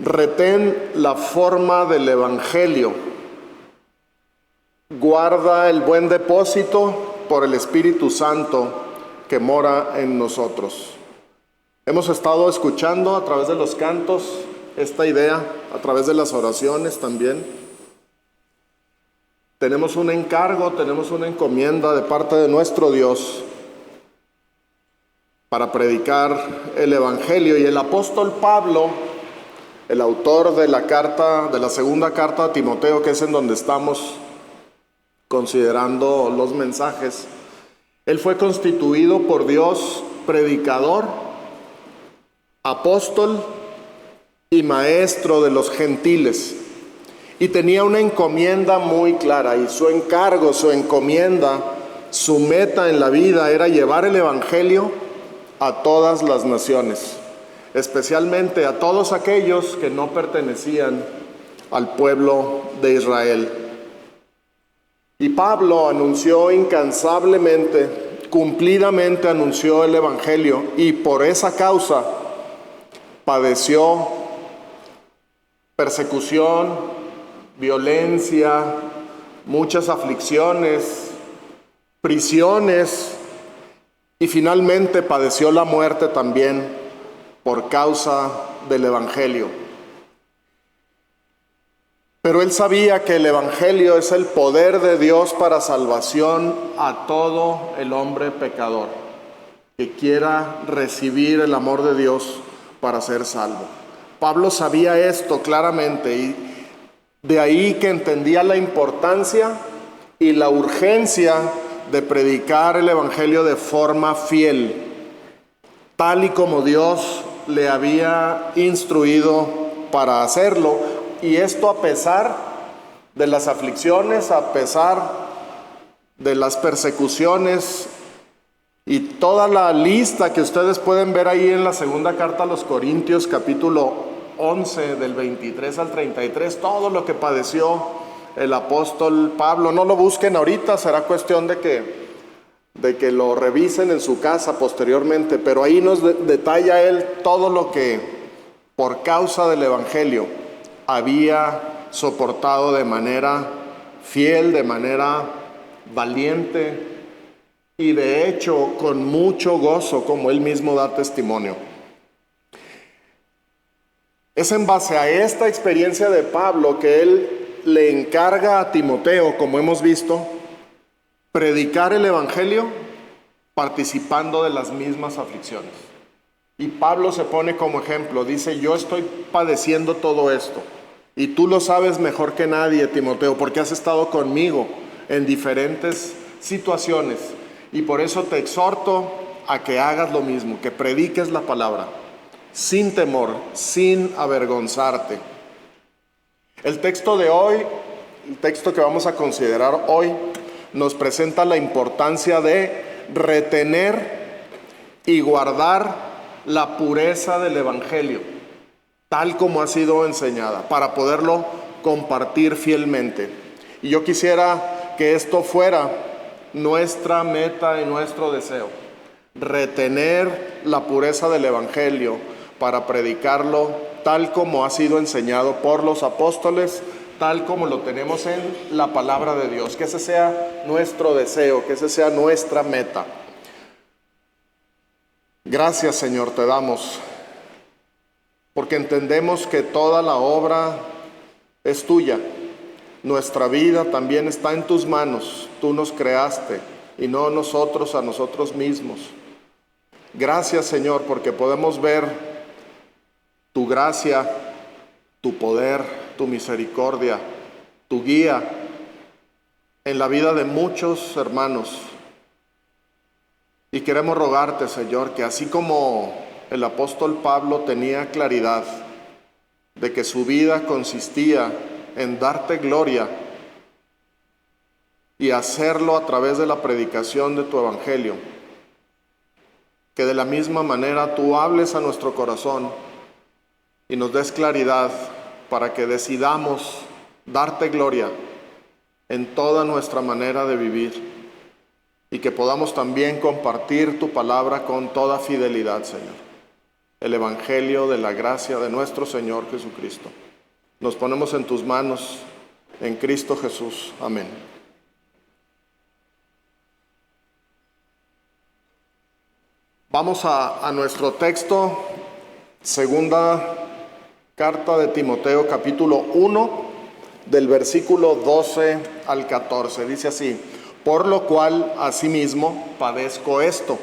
Retén la forma del Evangelio. Guarda el buen depósito por el Espíritu Santo que mora en nosotros. Hemos estado escuchando a través de los cantos esta idea, a través de las oraciones también. Tenemos un encargo, tenemos una encomienda de parte de nuestro Dios para predicar el Evangelio. Y el apóstol Pablo, el autor de la segunda carta a Timoteo, que es en donde estamos considerando los mensajes, él fue constituido por Dios predicador, apóstol y maestro de los gentiles. Y tenía una encomienda muy clara, y su encargo, su encomienda, su meta en la vida era llevar el Evangelio a todas las naciones, especialmente a todos aquellos que no pertenecían al pueblo de Israel. Y Pablo anunció incansablemente, cumplidamente anunció el Evangelio, y por esa causa padeció persecución, violencia, muchas aflicciones, prisiones, y finalmente padeció la muerte también por causa del Evangelio. Pero él sabía que el Evangelio es el poder de Dios para salvación a todo el hombre pecador que quiera recibir el amor de Dios para ser salvo. Pablo sabía esto claramente, y de ahí que entendía la importancia y la urgencia de predicar el Evangelio de forma fiel, tal y como Dios le había instruido para hacerlo. Y esto a pesar de las aflicciones, a pesar de las persecuciones y toda la lista que ustedes pueden ver ahí en la segunda carta a los Corintios, capítulo 11, del 23 al 33, todo lo que padeció el apóstol Pablo. No lo busquen ahorita, será cuestión de que lo revisen en su casa posteriormente, pero ahí nos detalla él todo lo que por causa del Evangelio había soportado de manera fiel, de manera valiente y de hecho con mucho gozo, como él mismo da testimonio. Es en base a esta experiencia de Pablo que él le encarga a Timoteo, como hemos visto, predicar el Evangelio participando de las mismas aflicciones. Y Pablo se pone como ejemplo, dice: yo estoy padeciendo todo esto, y tú lo sabes mejor que nadie, Timoteo, porque has estado conmigo en diferentes situaciones, y por eso te exhorto a que hagas lo mismo, que prediques la palabra sin temor, sin avergonzarte. El texto de hoy, el texto que vamos a considerar hoy, nos presenta la importancia de retener y guardar la pureza del Evangelio, tal como ha sido enseñada, para poderlo compartir fielmente. Y yo quisiera que esto fuera nuestra meta y nuestro deseo: retener la pureza del Evangelio para predicarlo tal como ha sido enseñado por los apóstoles, tal como lo tenemos en la palabra de Dios. Que ese sea nuestro deseo, que ese sea nuestra meta. Gracias, Señor, te damos, porque entendemos que toda la obra es tuya. Nuestra vida también está en tus manos. Tú nos creaste y no nosotros a nosotros mismos. Gracias, Señor, porque podemos ver tu gracia, tu poder, tu misericordia, tu guía en la vida de muchos hermanos. Y queremos rogarte, Señor, que así como el apóstol Pablo tenía claridad de que su vida consistía en darte gloria y hacerlo a través de la predicación de tu Evangelio, que de la misma manera tú hables a nuestro corazón y nos des claridad para que decidamos darte gloria en toda nuestra manera de vivir, y que podamos también compartir tu palabra con toda fidelidad, Señor. el Evangelio de la gracia de nuestro Señor Jesucristo. Nos ponemos en tus manos, en Cristo Jesús. Amén. Vamos a nuestro texto, segunda carta de Timoteo, capítulo 1, del versículo 12 al 14. Dice así: por lo cual, asimismo, padezco esto,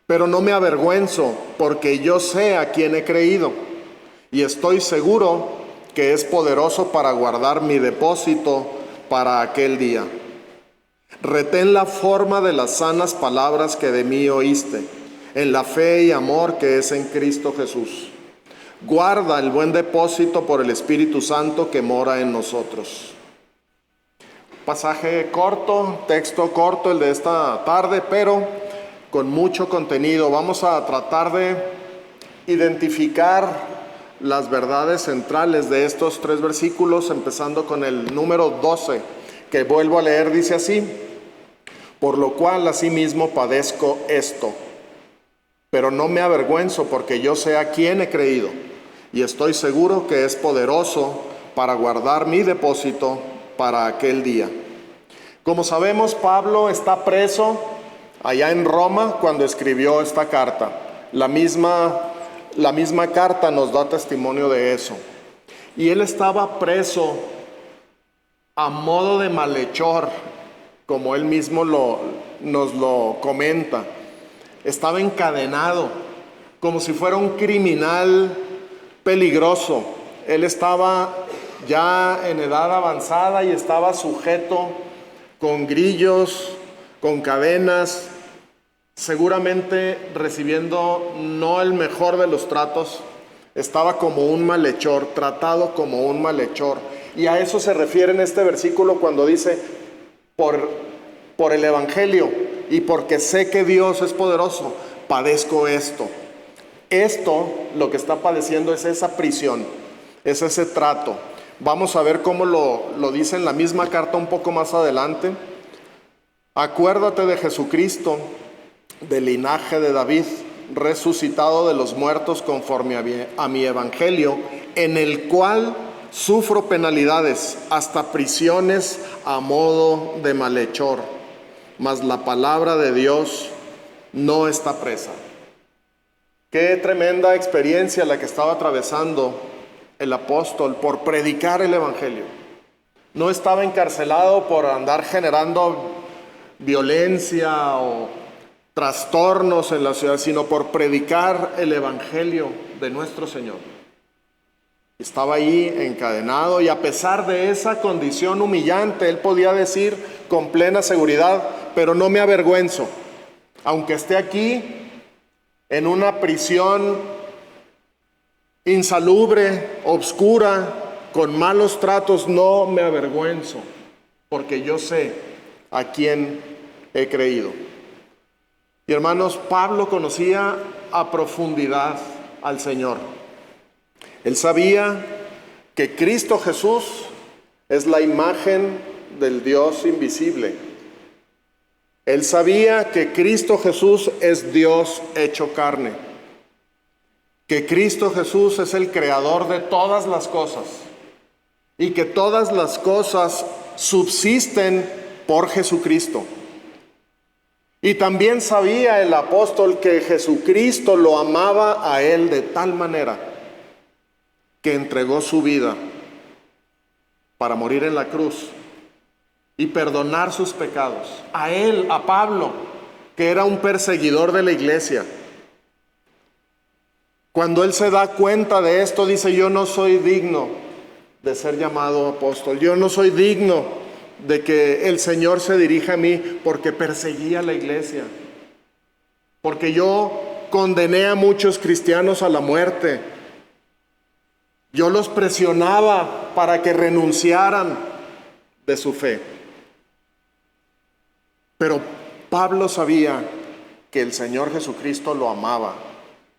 pero no me avergüenzo, porque yo sé a quién he creído, y estoy seguro que es poderoso para guardar mi depósito para aquel día. Retén la forma de las sanas palabras que de mí oíste, en la fe y amor que es en Cristo Jesús. Guarda el buen depósito por el Espíritu Santo que mora en nosotros. Pasaje corto, texto corto el de esta tarde, pero con mucho contenido. Vamos a tratar de identificar las verdades centrales de estos 3 versículos, empezando con el número 12, que vuelvo a leer. Dice así: por lo cual asimismo padezco esto, pero no me avergüenzo, porque yo sé a quién he creído, y estoy seguro que es poderoso para guardar mi depósito para aquel día. Como sabemos, Pablo está preso allá en Roma cuando escribió esta carta. La misma carta nos da testimonio de eso. Y él estaba preso a modo de malhechor, como él mismo nos lo comenta. Estaba encadenado, como si fuera un criminal peligroso. Él estaba ya en edad avanzada y estaba sujeto con grillos, con cadenas, seguramente recibiendo no el mejor de los tratos. Estaba como un malhechor, tratado como un malhechor. Y a eso se refiere en este versículo cuando dice: por el Evangelio y porque sé que Dios es poderoso, padezco esto. Esto, lo que está padeciendo, es esa prisión, es ese trato. Vamos a ver cómo lo dice en la misma carta un poco más adelante. Acuérdate de Jesucristo, del linaje de David, resucitado de los muertos conforme a mi evangelio, en el cual sufro penalidades, hasta prisiones a modo de malhechor, mas la palabra de Dios no está presa. Qué tremenda experiencia la que estaba atravesando el apóstol por predicar el evangelio. No estaba encarcelado por andar generando violencia o trastornos en la ciudad, sino por predicar el evangelio de nuestro Señor. Estaba ahí encadenado, y a pesar de esa condición humillante, él podía decir con plena seguridad: pero no me avergüenzo, aunque esté aquí en una prisión insalubre, obscura, con malos tratos, no me avergüenzo, porque yo sé a quién he creído. Y hermanos, Pablo conocía a profundidad al Señor. Él sabía que Cristo Jesús es la imagen del Dios invisible. Él sabía que Cristo Jesús es Dios hecho carne, que Cristo Jesús es el creador de todas las cosas y que todas las cosas subsisten por Jesucristo. Y también sabía el apóstol que Jesucristo lo amaba a él de tal manera que entregó su vida para morir en la cruz y perdonar sus pecados. A él, a Pablo, que era un perseguidor de la iglesia. Cuando él se da cuenta de esto, dice: yo no soy digno de ser llamado apóstol. Yo no soy digno de que el Señor se dirija a mí, porque perseguía a la iglesia. Porque yo condené a muchos cristianos a la muerte. Yo los presionaba para que renunciaran de su fe. Pero Pablo sabía que el Señor Jesucristo lo amaba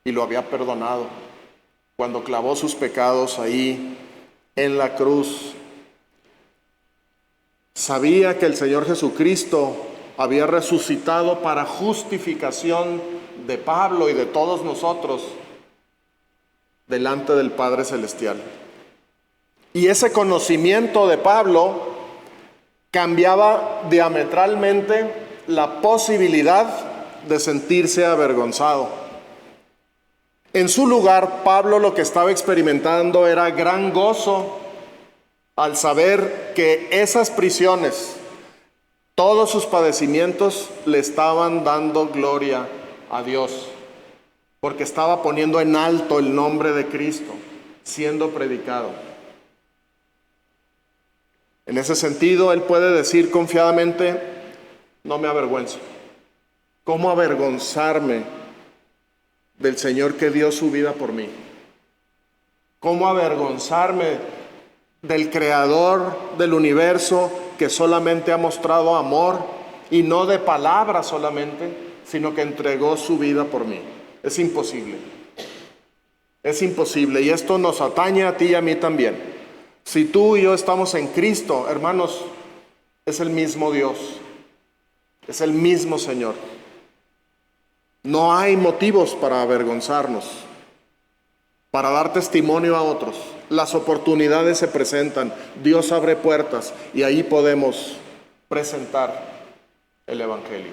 y lo había perdonado cuando clavó sus pecados ahí en la cruz. Sabía que el Señor Jesucristo había resucitado para justificación de Pablo y de todos nosotros, delante del Padre Celestial. Y ese conocimiento de Pablo cambiaba diametralmente la posibilidad de sentirse avergonzado. En su lugar, Pablo lo que estaba experimentando era gran gozo al saber que esas prisiones, todos sus padecimientos, le estaban dando gloria a Dios, porque estaba poniendo en alto el nombre de Cristo, siendo predicado. En ese sentido, él puede decir confiadamente: no me avergüenzo. ¿Cómo avergonzarme del Señor que dio su vida por mí? ¿Cómo avergonzarme del Creador del universo, que solamente ha mostrado amor, y no de palabras solamente, sino que entregó su vida por mí? Es imposible. Es imposible, y esto nos atañe a ti y a mí también. Si tú y yo estamos en Cristo, hermanos, es el mismo Dios, es el mismo Señor. No hay motivos para avergonzarnos, para dar testimonio a otros. Las oportunidades se presentan, Dios abre puertas y ahí podemos presentar el Evangelio.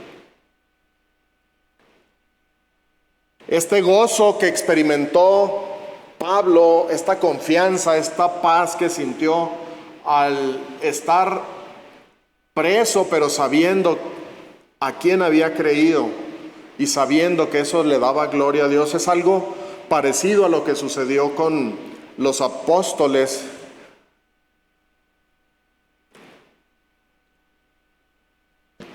Este gozo que experimentó Pablo, esta confianza, esta paz que sintió al estar preso, pero sabiendo a quién había creído y sabiendo que eso le daba gloria a Dios, es algo parecido a lo que sucedió con los apóstoles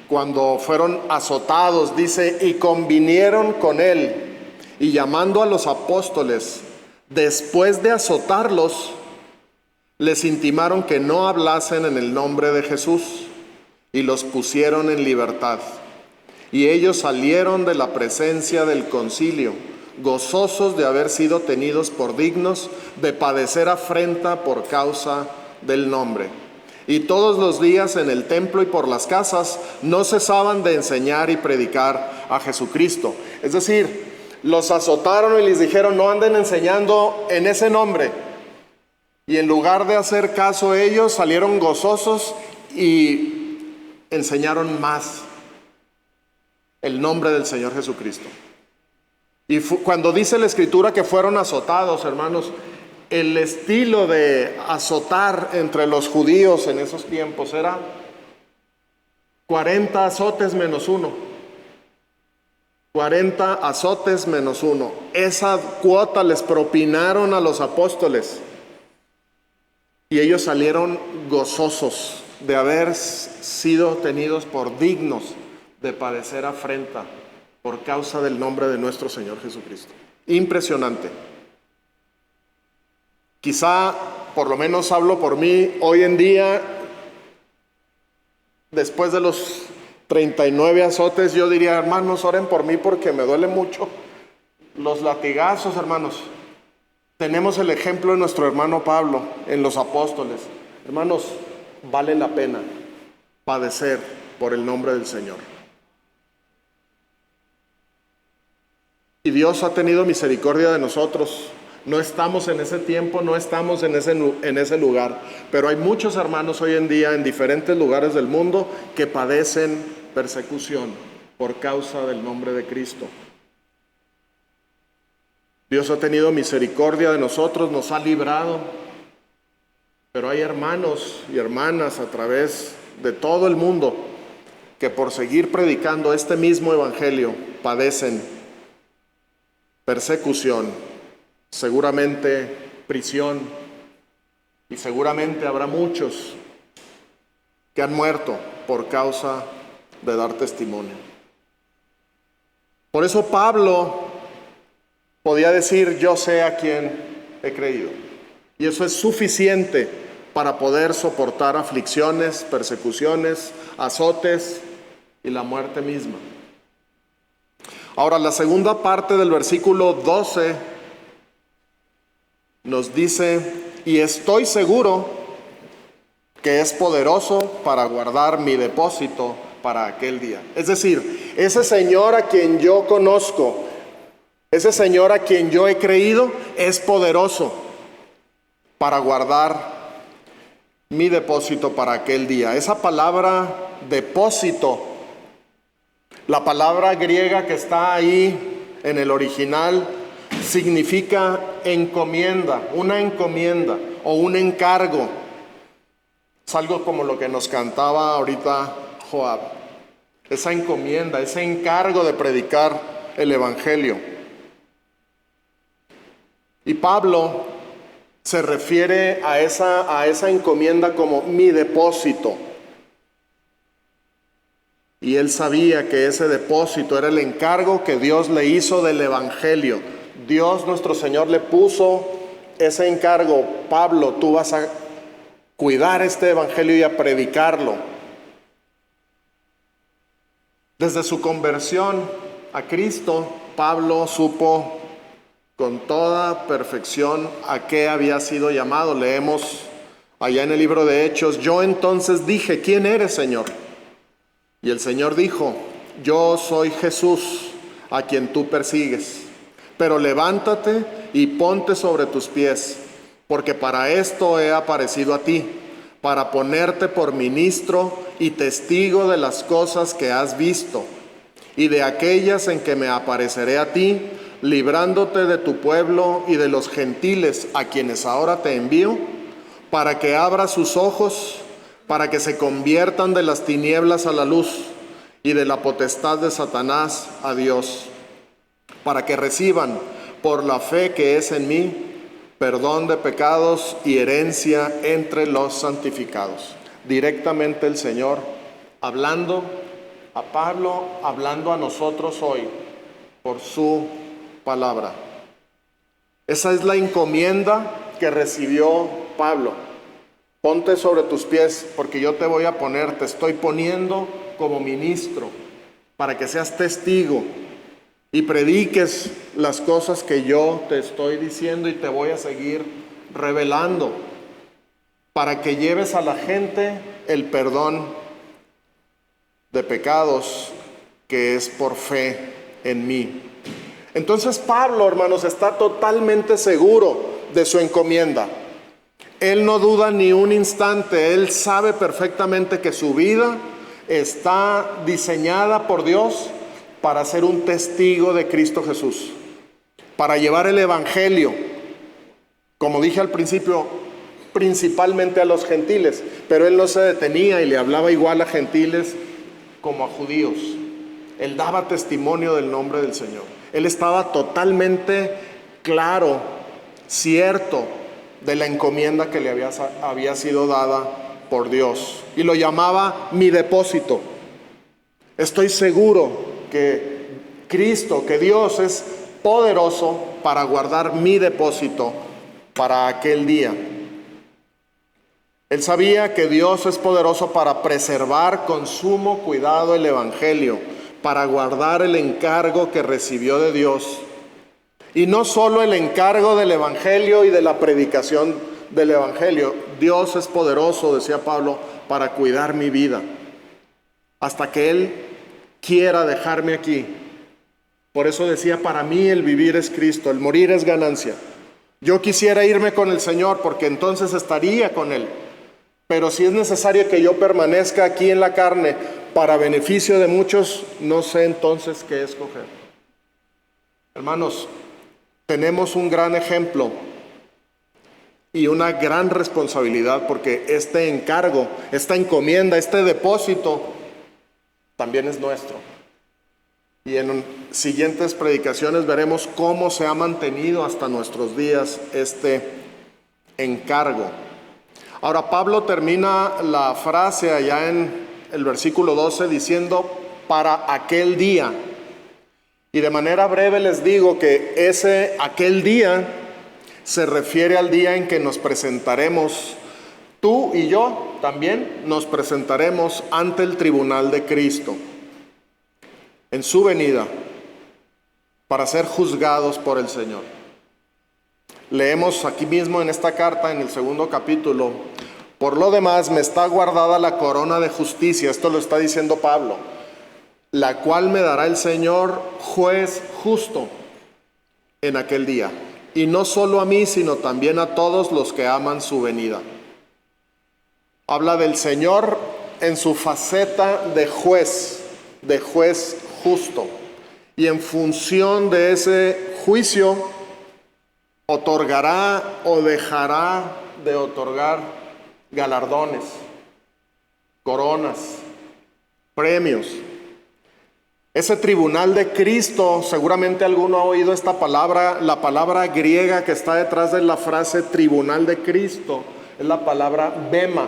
cuando fueron azotados. Dice: y convinieron con él, y llamando a los apóstoles, después de azotarlos, les intimaron que no hablasen en el nombre de Jesús, y los pusieron en libertad. Y ellos salieron de la presencia del concilio, gozosos de haber sido tenidos por dignos de padecer afrenta por causa del nombre. Y todos los días en el templo y por las casas no cesaban de enseñar y predicar a Jesucristo. Es decir, los azotaron y les dijeron: no anden enseñando en ese nombre. Y en lugar de hacer caso, ellos salieron gozosos y enseñaron más el nombre del Señor Jesucristo. Y cuando dice la Escritura que fueron azotados, hermanos, el estilo de azotar entre los judíos en esos tiempos era 40 azotes menos uno. 40 azotes menos uno. Esa cuota les propinaron a los apóstoles. Y ellos salieron gozosos de haber sido tenidos por dignos de padecer afrenta por causa del nombre de nuestro Señor Jesucristo. Impresionante. Quizá, por lo menos hablo por mí, hoy en día, después de los 39 azotes, yo diría: hermanos, oren por mí porque me duele mucho. Los latigazos, hermanos. Tenemos el ejemplo de nuestro hermano Pablo en los apóstoles. Hermanos, vale la pena padecer por el nombre del Señor. Y Dios ha tenido misericordia de nosotros. No estamos en ese tiempo, no estamos en ese lugar, pero hay muchos hermanos hoy en día en diferentes lugares del mundo que padecen persecución por causa del nombre de Cristo. Dios ha tenido misericordia de nosotros, nos ha librado, pero hay hermanos y hermanas a través de todo el mundo que por seguir predicando este mismo evangelio padecen persecución, seguramente prisión, y seguramente habrá muchos que han muerto por causa de dar testimonio. Por eso Pablo podía decir: yo sé a quién he creído. Y eso es suficiente para poder soportar aflicciones, persecuciones, azotes y la muerte misma. Ahora, la segunda parte del versículo 12 nos dice: y estoy seguro que es poderoso para guardar mi depósito para aquel día. Es decir, ese Señor a quien yo conozco, Ese Señor a quien yo he creído es poderoso para guardar mi depósito para aquel día. Esa palabra depósito, la palabra griega que está ahí en el original, significa encomienda, una encomienda o un encargo. Es algo como lo que nos cantaba ahorita Joab. Esa encomienda, ese encargo de predicar el Evangelio. Y Pablo se refiere a esa encomienda como mi depósito. Y él sabía que ese depósito era el encargo que Dios le hizo del Evangelio. Dios nuestro Señor le puso ese encargo. Pablo, tú vas a cuidar este Evangelio y a predicarlo. Desde su conversión a Cristo, Pablo supo con toda perfección a qué había sido llamado. Leemos allá en el libro de Hechos: yo entonces dije, ¿quién eres, Señor? Y el Señor dijo, yo soy Jesús, a quien tú persigues. Pero levántate y ponte sobre tus pies, porque para esto he aparecido a ti, para ponerte por ministro y testigo de las cosas que has visto, y de aquellas en que me apareceré a ti, librándote de tu pueblo y de los gentiles a quienes ahora te envío, para que abras sus ojos, para que se conviertan de las tinieblas a la luz y de la potestad de Satanás a Dios, para que reciban por la fe que es en mí perdón de pecados y herencia entre los santificados. Directamente el Señor hablando a Pablo, hablando a nosotros hoy por su palabra. Esa es la encomienda que recibió Pablo. Ponte sobre tus pies, porque yo te voy a poner, te estoy poniendo como ministro, para que seas testigo y prediques las cosas que yo te estoy diciendo y te voy a seguir revelando, para que lleves a la gente el perdón de pecados que es por fe en mí. Entonces Pablo, hermanos, está totalmente seguro de su encomienda. Él no duda ni un instante. Él sabe perfectamente que su vida está diseñada por Dios para ser un testigo de Cristo Jesús, para llevar el Evangelio, como dije al principio, principalmente a los gentiles, pero él no se detenía y le hablaba igual a gentiles como a judíos. Él daba testimonio del nombre del Señor. Él estaba totalmente claro, cierto, de la encomienda que le había sido dada por Dios. Y lo llamaba mi depósito. Estoy seguro que Cristo, que Dios es poderoso para guardar mi depósito para aquel día. Él sabía que Dios es poderoso para preservar con sumo cuidado el Evangelio, para guardar el encargo que recibió de Dios. Y no solo el encargo del Evangelio y de la predicación del Evangelio. Dios es poderoso, decía Pablo, para cuidar mi vida, hasta que Él quiera dejarme aquí. Por eso decía, para mí el vivir es Cristo, el morir es ganancia. Yo quisiera irme con el Señor, porque entonces estaría con Él. Pero si es necesario que yo permanezca aquí en la carne para beneficio de muchos, no sé entonces qué escoger. Hermanos, tenemos un gran ejemplo y una gran responsabilidad, porque este encargo, esta encomienda, este depósito también es nuestro. Y en siguientes predicaciones veremos cómo se ha mantenido hasta nuestros días este encargo. Ahora Pablo termina la frase allá en el versículo 12 diciendo, para aquel día. Y de manera breve les digo que aquel día se refiere al día en que nos presentaremos, tú y yo también nos presentaremos ante el tribunal de Cristo, en su venida, para ser juzgados por el Señor. Leemos aquí mismo en esta carta, en el 2 capítulo, por lo demás me está guardada la corona de justicia, esto lo está diciendo Pablo, la cual me dará el Señor juez justo, en aquel día. Y no solo a mí, sino también a todos los que aman su venida. Habla del Señor en su faceta de juez justo. Y en función de ese juicio, otorgará o dejará de otorgar galardones, coronas, premios. Ese tribunal de Cristo, seguramente alguno ha oído esta palabra, la palabra griega que está detrás de la frase tribunal de Cristo, es la palabra bema,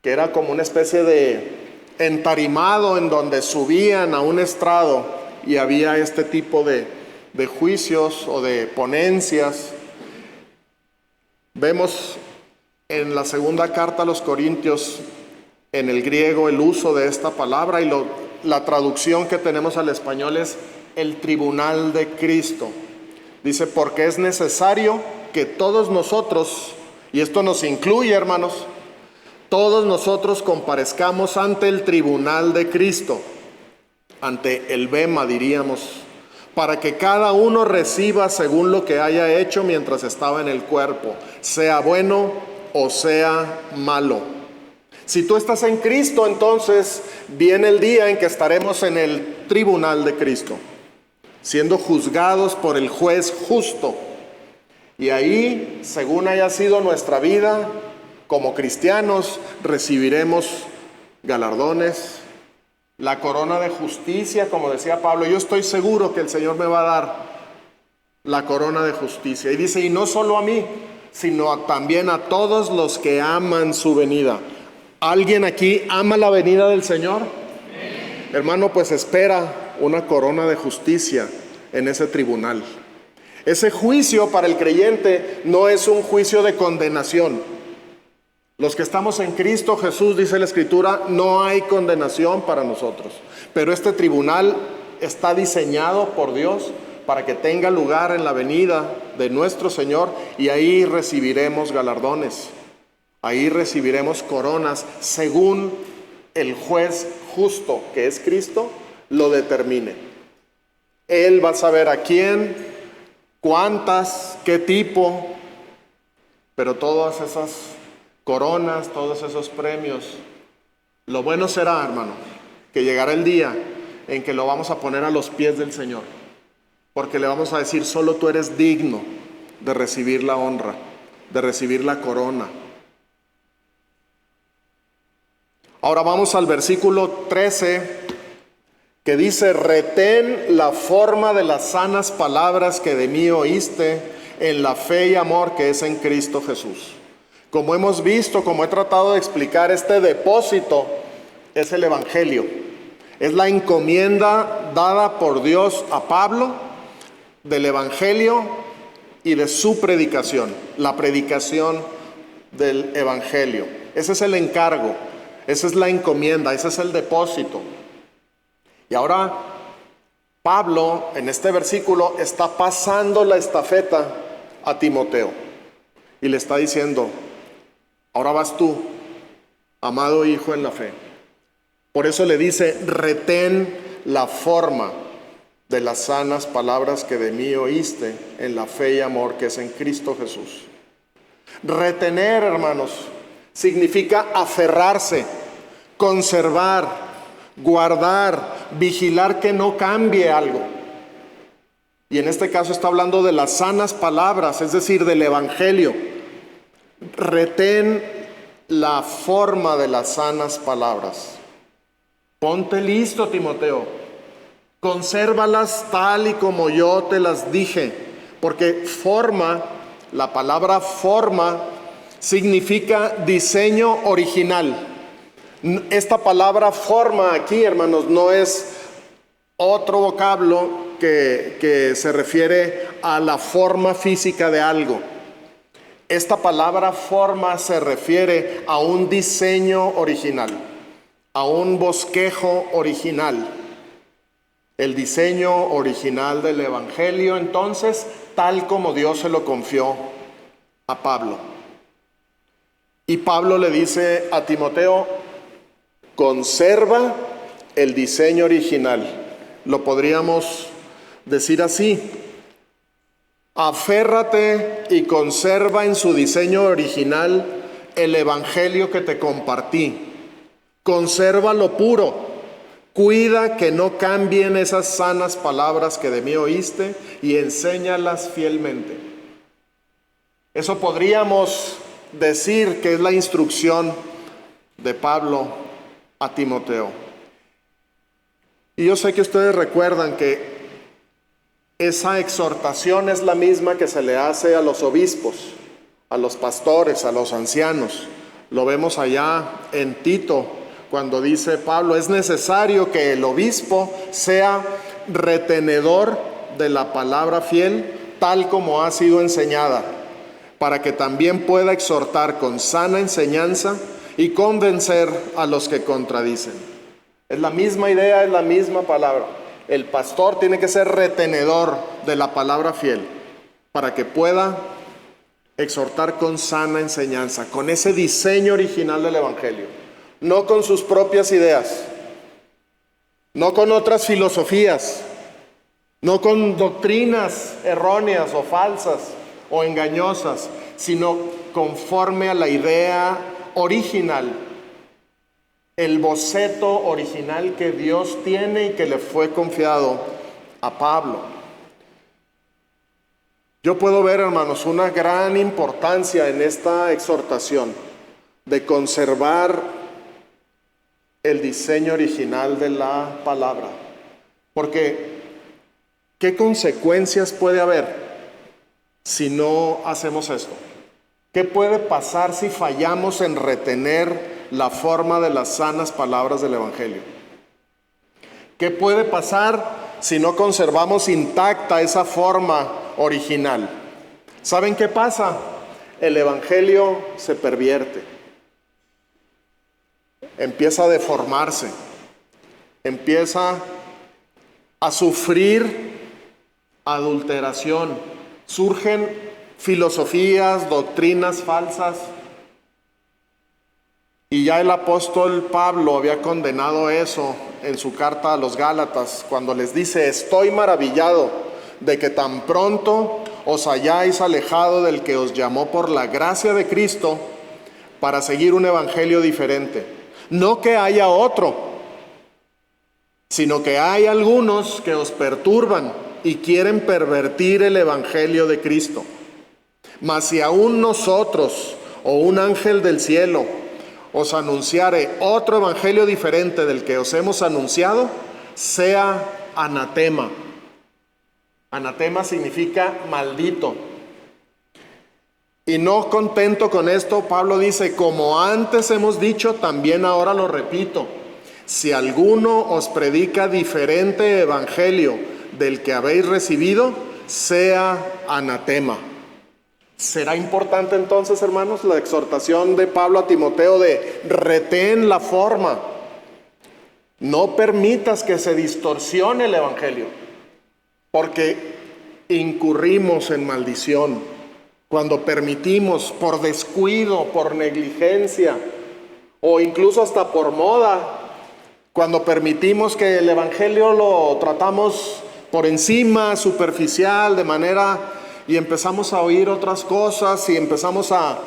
que era como una especie de entarimado en donde subían a un estrado y había este tipo de juicios o de ponencias. Vemos en la segunda carta a los Corintios, en el griego, el uso de esta palabra, y la traducción que tenemos al español es el tribunal de Cristo. Dice, porque es necesario que todos nosotros, y esto nos incluye, hermanos, todos nosotros comparezcamos ante el tribunal de Cristo, ante el bema, diríamos, para que cada uno reciba según lo que haya hecho mientras estaba en el cuerpo, sea bueno o sea malo. Si tú estás en Cristo, entonces viene el día en que estaremos en el tribunal de Cristo, siendo juzgados por el juez justo. Y ahí, según haya sido nuestra vida, como cristianos, recibiremos galardones, la corona de justicia, como decía Pablo. Yo estoy seguro que el Señor me va a dar la corona de justicia. Y dice, y no solo a mí, sino también a todos los que aman su venida. ¿Alguien aquí ama la venida del Señor? Sí. Hermano, pues espera una corona de justicia en ese tribunal. Ese juicio para el creyente no es un juicio de condenación. Los que estamos en Cristo Jesús, dice la Escritura, no hay condenación para nosotros. Pero este tribunal está diseñado por Dios para que tenga lugar en la venida de nuestro Señor, y ahí recibiremos galardones, ahí recibiremos coronas según el juez justo, que es Cristo, lo determine. Él va a saber a quién, cuántas, qué tipo, pero todas esas coronas, todos esos premios, lo bueno será, hermano, que llegará el día en que lo vamos a poner a los pies del Señor, porque le vamos a decir, solo tú eres digno de recibir la honra, de recibir la corona. Ahora vamos al versículo 13, que dice, retén la forma de las sanas palabras que de mí oíste en la fe y amor que es en Cristo Jesús. Como hemos visto, como he tratado de explicar, este depósito es el Evangelio. Es la encomienda dada por Dios a Pablo del Evangelio y de su predicación, la predicación del Evangelio. Ese es el encargo, esa es la encomienda, ese es el depósito. Y ahora Pablo en este versículo está pasando la estafeta a Timoteo y le está diciendo, ahora vas tú, amado hijo en la fe. Por eso le dice, retén la forma de las sanas palabras que de mí oíste en la fe y amor que es en Cristo Jesús. Retener, hermanos, significa aferrarse, conservar, guardar, vigilar que no cambie algo. Y en este caso está hablando de las sanas palabras, es decir, del Evangelio. Retén la forma de las sanas palabras. Ponte listo, Timoteo. Consérvalas tal y como yo te las dije. Porque forma, la palabra forma, significa diseño original. Esta palabra forma aquí, hermanos, no es otro vocablo que se refiere a la forma física de algo. Esta palabra forma se refiere a un diseño original, a un bosquejo original. El diseño original del Evangelio, entonces, tal como Dios se lo confió a Pablo. Y Pablo le dice a Timoteo, conserva el diseño original. Lo podríamos decir así, Aférrate y conserva en su diseño original el evangelio que te compartí. Consérvalo puro. Cuida que no cambien esas sanas palabras que de mí oíste y enséñalas fielmente. Eso podríamos decir que es la instrucción de Pablo a Timoteo. Y yo sé que ustedes recuerdan que esa exhortación es la misma que se le hace a los obispos, a los pastores, a los ancianos. Lo vemos allá en Tito, cuando dice Pablo, es necesario que el obispo sea retenedor de la palabra fiel, tal como ha sido enseñada, para que también pueda exhortar con sana enseñanza y convencer a los que contradicen. Es la misma idea, es la misma palabra. El pastor tiene que ser retenedor de la palabra fiel, para que pueda exhortar con sana enseñanza, con ese diseño original del evangelio. No con sus propias ideas, no con otras filosofías, no con doctrinas erróneas o falsas o engañosas, sino conforme a la idea original, el boceto original que Dios tiene y que le fue confiado a Pablo. Yo puedo ver, hermanos, una gran importancia en esta exhortación de conservar el diseño original de la palabra. Porque, ¿qué consecuencias puede haber si no hacemos esto? ¿Qué puede pasar si fallamos en retener la forma de las sanas palabras del evangelio? ¿Qué puede pasar si no conservamos intacta esa forma original? ¿Saben qué pasa? El evangelio se pervierte. Empieza a deformarse, empieza a sufrir adulteración, surgen filosofías, doctrinas falsas, y ya el apóstol Pablo había condenado eso en su carta a los Gálatas, cuando les dice: estoy maravillado de que tan pronto os hayáis alejado del que os llamó por la gracia de Cristo para seguir un evangelio diferente. No que haya otro, sino que hay algunos que os perturban y quieren pervertir el evangelio de Cristo. Mas si aún nosotros o un ángel del cielo os anunciare otro evangelio diferente del que os hemos anunciado, sea anatema. Anatema significa maldito. Y no contento con esto, Pablo dice: como antes hemos dicho, también ahora lo repito, si alguno os predica diferente evangelio del que habéis recibido, sea anatema. ¿Será importante entonces, hermanos, la exhortación de Pablo a Timoteo de retén la forma? No permitas que se distorsione el evangelio, porque incurrimos en maldición cuando permitimos, por descuido, por negligencia o incluso hasta por moda, cuando permitimos que el evangelio lo tratamos por encima, superficial, de manera, y empezamos a oír otras cosas y empezamos a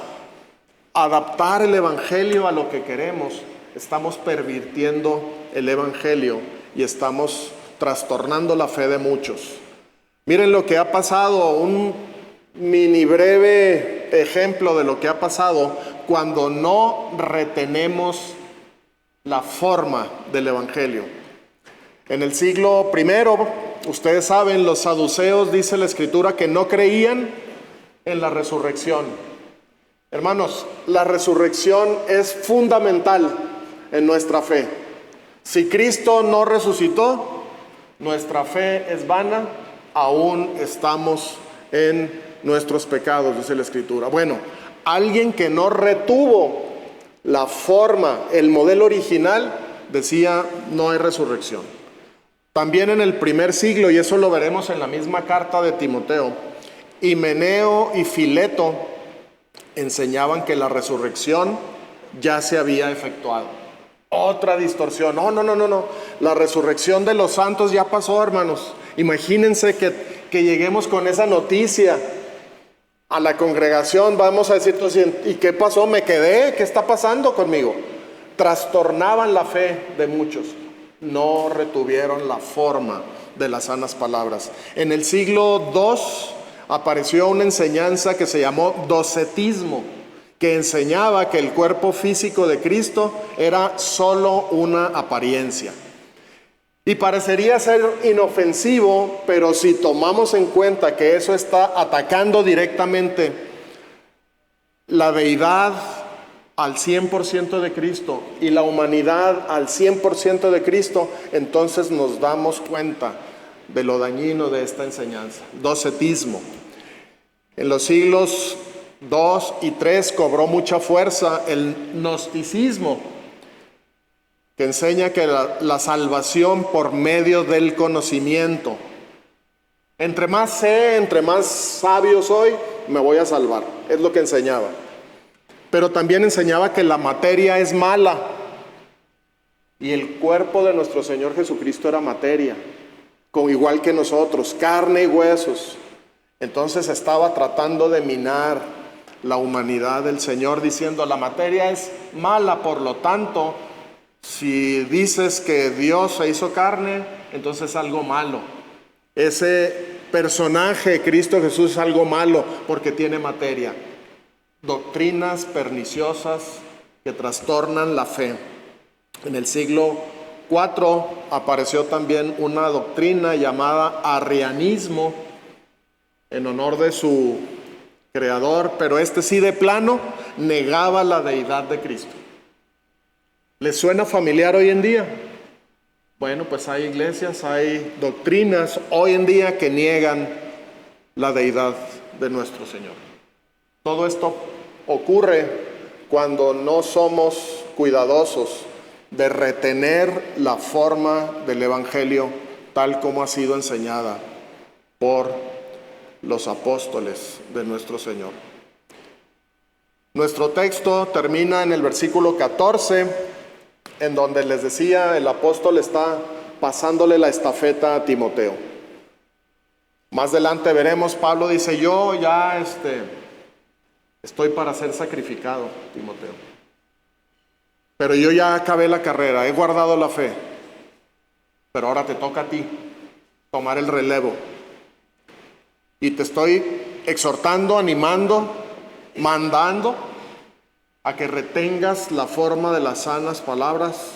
adaptar el evangelio a lo que queremos, estamos pervirtiendo el evangelio y estamos trastornando la fe de muchos. Miren lo que ha pasado, un mini breve ejemplo de lo que ha pasado cuando no retenemos la forma del evangelio. En el siglo I, ustedes saben, los saduceos, dice la escritura, que no creían en la resurrección. Hermanos, la resurrección es fundamental en nuestra fe. Si Cristo no resucitó, nuestra fe es vana, aún estamos en nuestros pecados, dice la escritura. Bueno, alguien que no retuvo la forma, el modelo original, decía: no hay resurrección. También en el primer siglo, y eso lo veremos en la misma carta de Timoteo, Himeneo y Fileto enseñaban que la resurrección ya se había efectuado. Otra distorsión. No. La resurrección de los santos ya pasó, hermanos. Imagínense que lleguemos con esa noticia a la congregación, vamos a decir, ¿y qué pasó? ¿Me quedé? ¿Qué está pasando conmigo? Trastornaban la fe de muchos, no retuvieron la forma de las sanas palabras. En el siglo II apareció una enseñanza que se llamó docetismo, que enseñaba que el cuerpo físico de Cristo era solo una apariencia. Y parecería ser inofensivo, pero si tomamos en cuenta que eso está atacando directamente la deidad al 100% de Cristo y la humanidad al 100% de Cristo, entonces nos damos cuenta de lo dañino de esta enseñanza. Docetismo. En los siglos II y III cobró mucha fuerza el gnosticismo, que enseña que la salvación por medio del conocimiento. Entre más sé, entre más sabio soy, me voy a salvar. Es lo que enseñaba. Pero también enseñaba que la materia es mala. Y el cuerpo de nuestro Señor Jesucristo era materia, igual que nosotros, carne y huesos. Entonces estaba tratando de minar la humanidad del Señor, diciendo, la materia es mala, por lo tanto, si dices que Dios se hizo carne, entonces es algo malo. Ese personaje, Cristo Jesús, es algo malo porque tiene materia. Doctrinas perniciosas que trastornan la fe. En el siglo IV apareció también una doctrina llamada arrianismo, en honor de su creador, pero sí de plano negaba la deidad de Cristo. ¿Les suena familiar hoy en día? Bueno, pues hay iglesias, hay doctrinas hoy en día que niegan la deidad de nuestro Señor. Todo esto ocurre cuando no somos cuidadosos de retener la forma del Evangelio tal como ha sido enseñada por los apóstoles de nuestro Señor. Nuestro texto termina en el versículo 14, en donde les decía, el apóstol está pasándole la estafeta a Timoteo. Más adelante veremos, Pablo dice, yo ya estoy para ser sacrificado, Timoteo. Pero yo ya acabé la carrera, he guardado la fe. Pero ahora te toca a ti tomar el relevo. Y te estoy exhortando, animando, mandando a que retengas la forma de las sanas palabras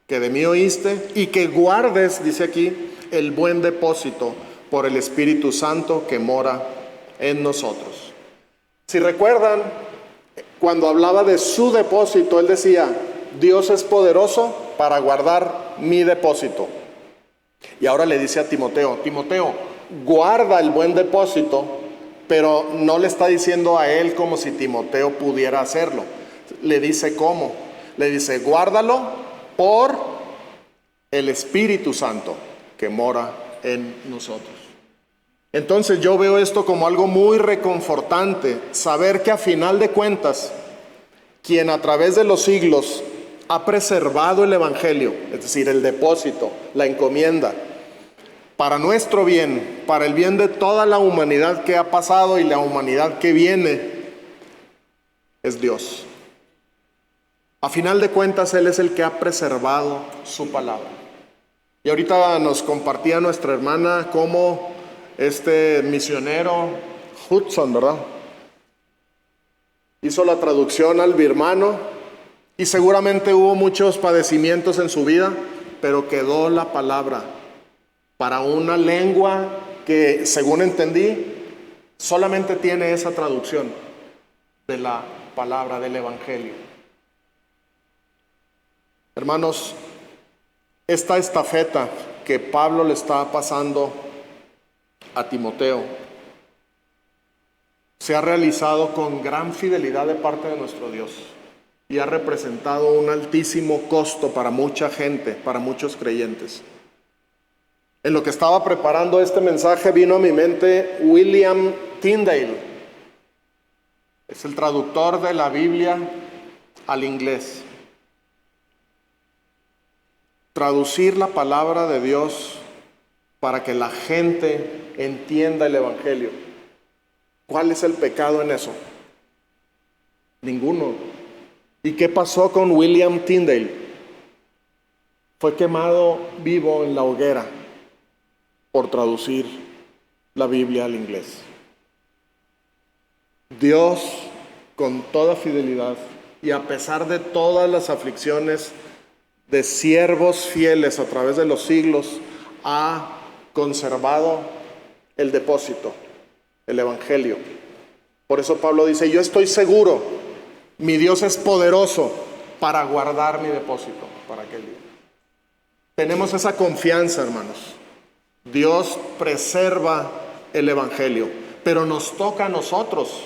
que de mí oíste y que guardes, dice aquí, el buen depósito por el Espíritu Santo que mora en nosotros. Si recuerdan, cuando hablaba de su depósito, él decía, Dios es poderoso para guardar mi depósito. Y ahora le dice a Timoteo, Timoteo, guarda el buen depósito, pero no le está diciendo a él como si Timoteo pudiera hacerlo. Le dice cómo. Le dice, guárdalo por el Espíritu Santo que mora en nosotros. Entonces yo veo esto como algo muy reconfortante, saber que a final de cuentas, quien a través de los siglos ha preservado el Evangelio, es decir, el depósito, la encomienda, para nuestro bien, para el bien de toda la humanidad que ha pasado y la humanidad que viene, es Dios. A final de cuentas, Él es el que ha preservado su palabra. Y ahorita nos compartía nuestra hermana cómo este misionero Hudson, ¿verdad?, hizo la traducción al birmano y seguramente hubo muchos padecimientos en su vida, pero quedó la palabra para una lengua que, según entendí, solamente tiene esa traducción de la palabra del Evangelio. Hermanos, esta estafeta que Pablo le está pasando a Timoteo se ha realizado con gran fidelidad de parte de nuestro Dios y ha representado un altísimo costo para mucha gente, para muchos creyentes. En lo que estaba preparando este mensaje vino a mi mente William Tyndale. Es el traductor de la Biblia al inglés. Traducir la palabra de Dios para que la gente entienda el Evangelio. ¿Cuál es el pecado en eso? Ninguno. ¿Y qué pasó con William Tyndale? Fue quemado vivo en la hoguera por traducir la Biblia al inglés. Dios, con toda fidelidad y a pesar de todas las aflicciones de siervos fieles a través de los siglos, ha conservado el depósito, el Evangelio. Por eso Pablo dice, yo estoy seguro, mi Dios es poderoso para guardar mi depósito para aquel día. Tenemos esa confianza, hermanos. Dios preserva el Evangelio, pero nos toca a nosotros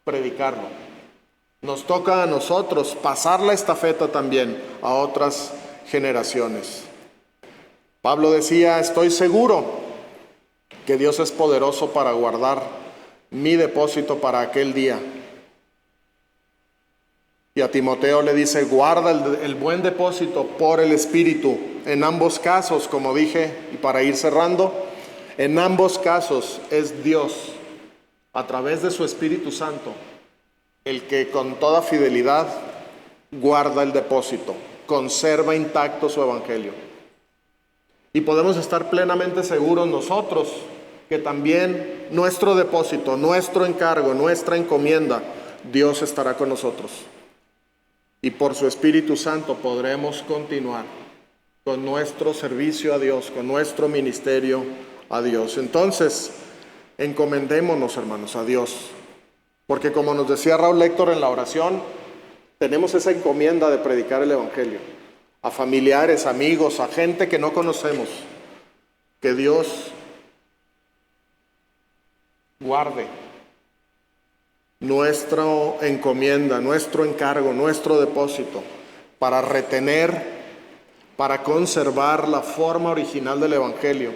predicarlo. Nos toca a nosotros pasar la estafeta también a otras generaciones. Pablo decía, estoy seguro que Dios es poderoso para guardar mi depósito para aquel día. Y a Timoteo le dice, guarda el buen depósito por el Espíritu. En ambos casos, como dije, y para ir cerrando, en ambos casos es Dios, a través de su Espíritu Santo, el que con toda fidelidad guarda el depósito, conserva intacto su Evangelio. Y podemos estar plenamente seguros nosotros que también nuestro depósito, nuestro encargo, nuestra encomienda, Dios estará con nosotros. Y por su Espíritu Santo podremos continuar con nuestro servicio a Dios, con nuestro ministerio a Dios. Entonces, encomendémonos, hermanos, a Dios. Porque como nos decía Raúl Héctor en la oración, tenemos esa encomienda de predicar el Evangelio a familiares, amigos, a gente que no conocemos. Que Dios guarde nuestra encomienda, nuestro encargo, nuestro depósito, para retener, para conservar la forma original del Evangelio,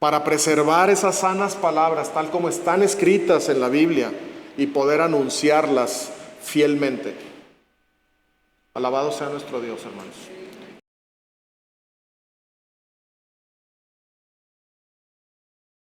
para preservar esas sanas palabras tal como están escritas en la Biblia y poder anunciarlas fielmente. Alabado sea nuestro Dios, hermanos.